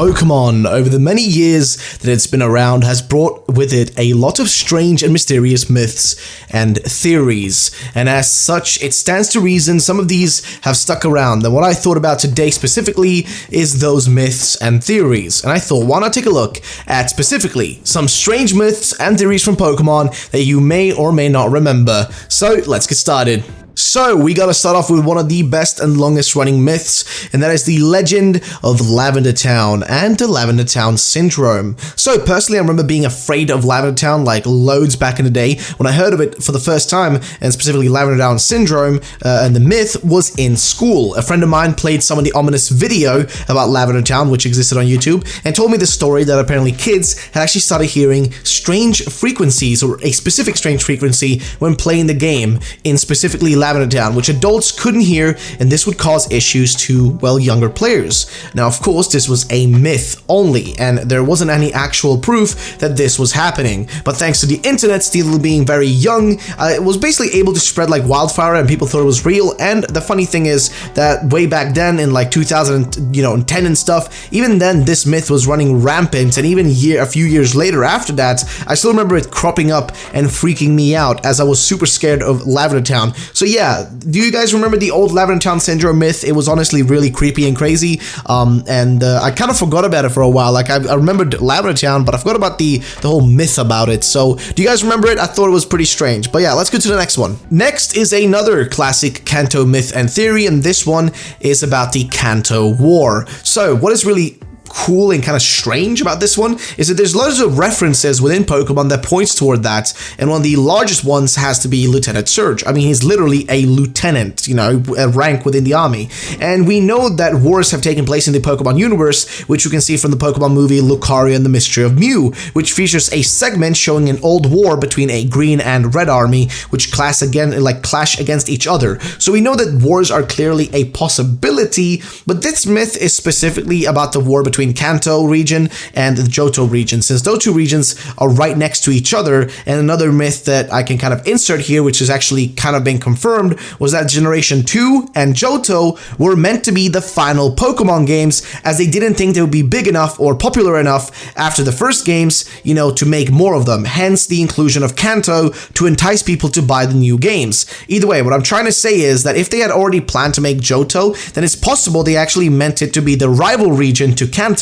Pokemon, over the many years that it's been around, has brought with it a lot of strange and mysterious myths and theories, and as such, it stands to reason some of these have stuck around. And what I thought about today specifically is those myths and theories, and I thought, why not take a look at specifically some strange myths and theories from Pokemon that you may or may not remember. So let's get started. So we gotta start off with one of the best and longest running myths, and that is the legend of Lavender Town and the Lavender Town syndrome. So personally, I remember being afraid of Lavender Town like loads back in the day when I heard of it for the first time, and specifically Lavender Town syndrome, and the myth was in school. A friend of mine played some of the ominous video about Lavender Town, which existed on YouTube, and told me the story that apparently kids had actually started hearing strange frequencies, or a specific strange frequency, when playing the game in specifically Lavender Town, which adults couldn't hear, and this would cause issues to, well, younger players. Now, of course, this was a myth only, and there wasn't any actual proof that this was happening, but thanks to the internet still being very young, it was basically able to spread like wildfire, and people thought it was real. And the funny thing is that way back then in like 2010 and stuff, even then this myth was running rampant, and even a few years later after that, I still remember it cropping up and freaking me out as I was super scared of Lavender Town. So yeah, do you guys remember the old Lavender Town syndrome myth? It was honestly really creepy and crazy, and I kind of forgot about it for a while. Like I remembered Lavender Town, but I forgot about the whole myth about it. So do you guys remember it? I thought it was pretty strange. But yeah, let's go to the next one. Next is another classic Kanto myth and theory, and this one is about the Kanto War. So what is really cool and kind of strange about this one is that there's loads of references within Pokemon that points toward that, and one of the largest ones has to be Lieutenant Surge. I mean, he's literally a lieutenant, you know, a rank within the army, and we know that wars have taken place in the Pokemon universe, which you can see from the Pokemon movie Lucario and the Mystery of Mew, which features a segment showing an old war between a green and red army, which clash against each other. So we know that wars are clearly a possibility, but this myth is specifically about the war between Kanto region and the Johto region, since those two regions are right next to each other. And another myth that I can kind of insert here, which has actually kind of been confirmed, was that Generation 2 and Johto were meant to be the final Pokemon games, as they didn't think they would be big enough or popular enough after the first games, you know, to make more of them. Hence the inclusion of Kanto to entice people to buy the new games. Either way, what I'm trying to say is that if they had already planned to make Johto, then it's possible they actually meant it to be the rival region to Kanto,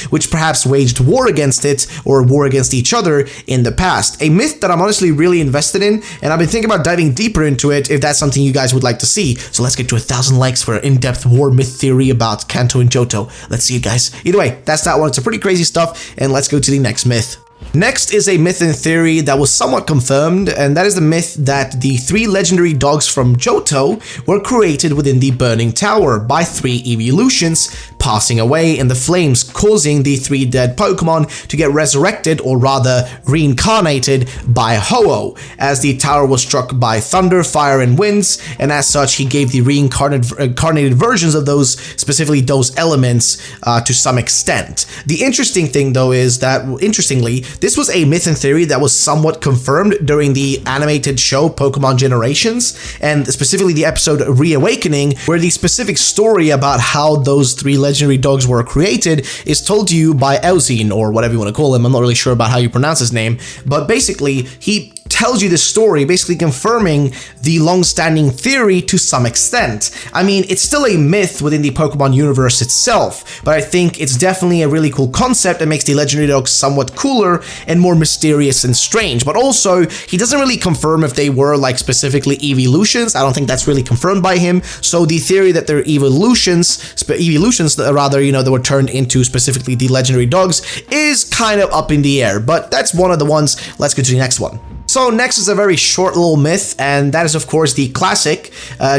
which perhaps waged war against it or war against each other in the past. A myth that I'm honestly really invested in, and I've been thinking about diving deeper into it if that's something you guys would like to see. So let's get to 1,000 likes for an in-depth war myth theory about Kanto and Johto. Let's see it, guys. Either way, that's that one. It's a pretty crazy stuff, and let's go to the next myth. Next is a myth and theory that was somewhat confirmed, and that is the myth that the 3 legendary dogs from Johto were created within the Burning Tower by 3 evolutions passing away in the flames, causing the 3 dead Pokemon to get resurrected, or rather reincarnated, by Ho-Oh, as the tower was struck by thunder, fire, and winds, and as such he gave the reincarnated versions of those, specifically those elements, to some extent. The interesting thing though is that, interestingly, this was a myth and theory that was somewhat confirmed during the animated show Pokemon Generations, and specifically the episode Reawakening, where the specific story about how those 3 legendary dogs were created is told to you by Elzine, or whatever you want to call him. I'm not really sure about how you pronounce his name, but basically he tells you this story, basically confirming the long-standing theory to some extent. I mean, it's still a myth within the Pokemon universe itself, but I think it's definitely a really cool concept that makes the legendary dogs somewhat cooler and more mysterious and strange. But also, he doesn't really confirm if they were like specifically evolutions. I don't think that's really confirmed by him. So the theory that they're evolutions rather, you know, that were turned into specifically the legendary dogs is kind of up in the air, but that's one of the ones. Let's go to the next one. So next is a very short little myth, and that is of course the classic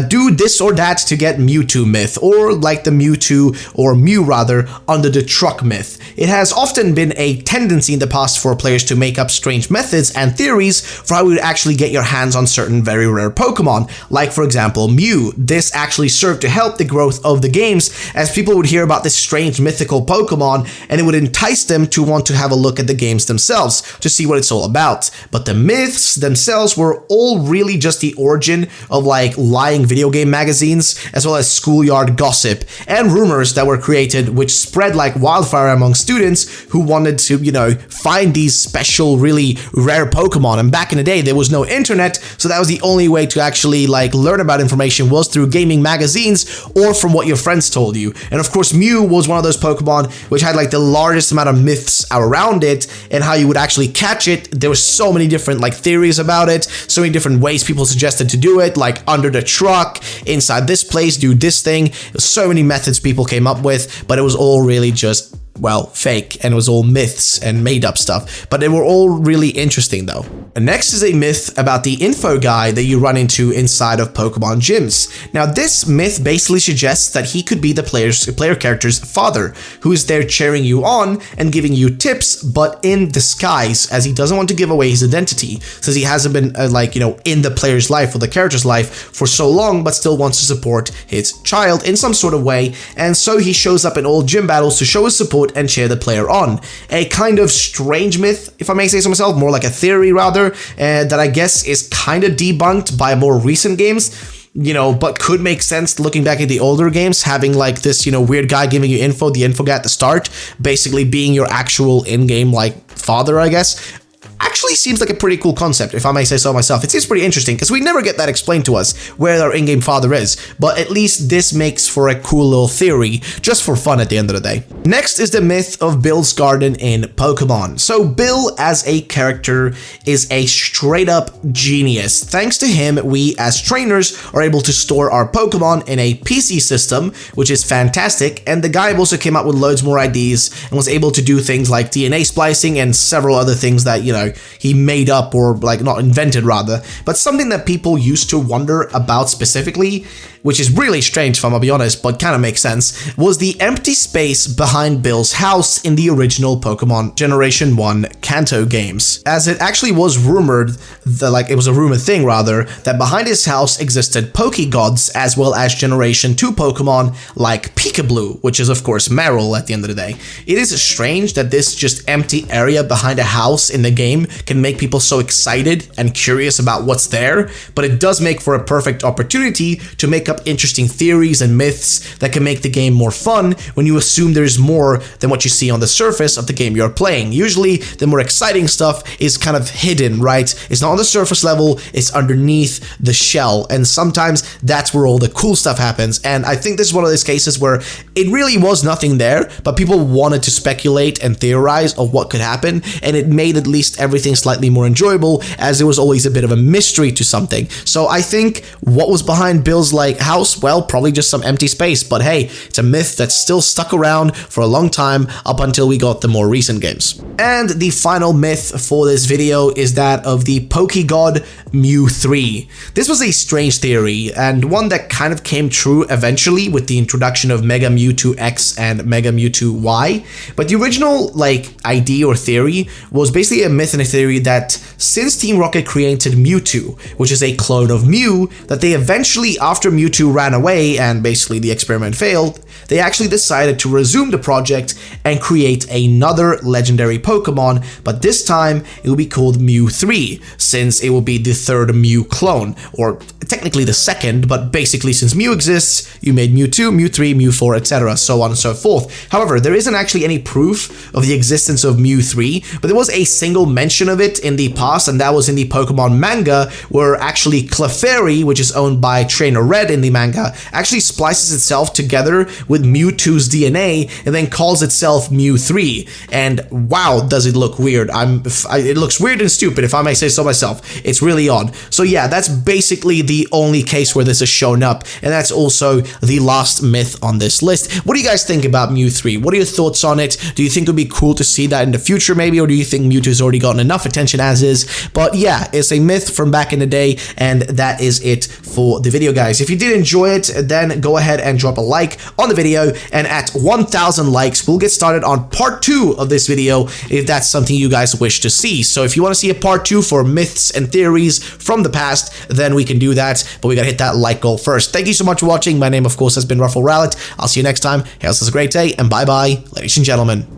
do this or that to get Mewtwo myth, or like the Mewtwo, or Mew rather, under the truck myth. It has often been a tendency in the past for players to make up strange methods and theories for how you would actually get your hands on certain very rare Pokemon, like for example Mew. This actually served to help the growth of the games, as people would hear about this strange mythical Pokemon and it would entice them to want to have a look at the games themselves to see what it's all about. But the myth myths themselves were all really just the origin of like lying video game magazines, as well as schoolyard gossip and rumors that were created, which spread like wildfire among students who wanted to, you know, find these special, really rare Pokemon. And back in the day, there was no internet, so that was the only way to actually like learn about information was through gaming magazines or from what your friends told you. And of course, Mew was one of those Pokemon which had like the largest amount of myths around it and how you would actually catch it. There were so many different like theories about it, so many different ways people suggested to do it, like under the truck, inside this place, do this thing. So many methods people came up with, but it was all really just, well, fake, and it was all myths and made up stuff, but they were all really interesting though. And next is a myth about the info guy that you run into inside of Pokemon gyms. Now this myth basically suggests that he could be the player character's father, who is there cheering you on and giving you tips, but in disguise, as he doesn't want to give away his identity, since he hasn't been like, you know, in the player's life or the character's life for so long, but still wants to support his child in some sort of way, and so he shows up in all gym battles to show his support and cheer the player on. A kind of strange myth, if I may say so myself, more like a theory rather, that I guess is kind of debunked by more recent games, you know, but could make sense looking back at the older games, having like this, you know, weird guy giving you info, the info guy at the start, basically being your actual in-game like father, I guess. Actually seems like a pretty cool concept, if I may say so myself. It seems pretty interesting because we never get that explained to us, where our in-game father is, but at least this makes for a cool little theory, just for fun at the end of the day. Next is the myth of Bill's Garden in Pokemon. So Bill as a character is a straight up genius. Thanks to him, we as trainers are able to store our Pokemon in a PC system, which is fantastic, and the guy also came up with loads more ideas and was able to do things like DNA splicing and several other things that, you know, he made up, or like not invented rather, but something that people used to wonder about specifically, which is really strange if I'm gonna be honest, but kind of makes sense, was the empty space behind Bill's house in the original Pokemon Generation 1 Kanto games. As it actually was rumored, it was a rumored thing rather, that behind his house existed Pokegods as well as Generation 2 Pokemon like Peekaboo, which is of course Meryl at the end of the day. It is strange that this just empty area behind a house in the game can make people so excited and curious about what's there, but it does make for a perfect opportunity to make up interesting theories and myths that can make the game more fun when you assume there's more than what you see on the surface of the game you're playing. Usually the more exciting stuff is kind of hidden, right? It's not on the surface level, it's underneath the shell, and sometimes that's where all the cool stuff happens. And I think this is one of those cases where it really was nothing there, but people wanted to speculate and theorize of what could happen, and it made at least everything slightly more enjoyable, as there was always a bit of a mystery to something. So I think what was behind Bill's house, well, probably just some empty space, but hey, it's a myth that's still stuck around for a long time up until we got the more recent games. And the final myth for this video is that of the Pokegod Mew3. This was a strange theory, and one that kind of came true eventually with the introduction of Mega Mewtwo X and Mega Mewtwo Y, but the original idea or theory was basically a myth and a theory that since Team Rocket created Mewtwo, which is a clone of Mew, that they eventually, after Mewtwo ran away and basically the experiment failed, they actually decided to resume the project and create another legendary Pokemon, but this time it will be called Mew3, since it will be the third Mew clone, or technically the second, but basically since Mew exists, you made Mewtwo, Mew3, Mew4, etc., so on and so forth. However, there isn't actually any proof of the existence of Mew3, but there was a single mention of it in the past, and that was in the Pokemon manga, where actually Clefairy, which is owned by Trainer Red in the manga, actually splices itself together with Mewtwo's DNA and then calls itself Mew3. And wow, does it look weird. It looks weird and stupid, if I may say so myself. It's really odd. So yeah, that's basically the only case where this has shown up, and that's also the last myth on this list. What do you guys think about Mew3? What are your thoughts on it? Do you think it would be cool to see that in the future maybe, or do you think Mewtwo's already gotten enough attention as is? But yeah, it's a myth from back in the day, and that is it for the video, guys. If you did enjoy it, then go ahead and drop a like on the video, and at 1,000 likes, we'll get started on part 2 of this video if that's something you guys wish to see. So if you want to see a part 2 for myths and theories from the past, then we can do that, but we gotta hit that like goal first. Thank you so much for watching. My name, of course, has been Ruffle Rowlet. I'll see you next time. Have a great day, and bye-bye, ladies and gentlemen.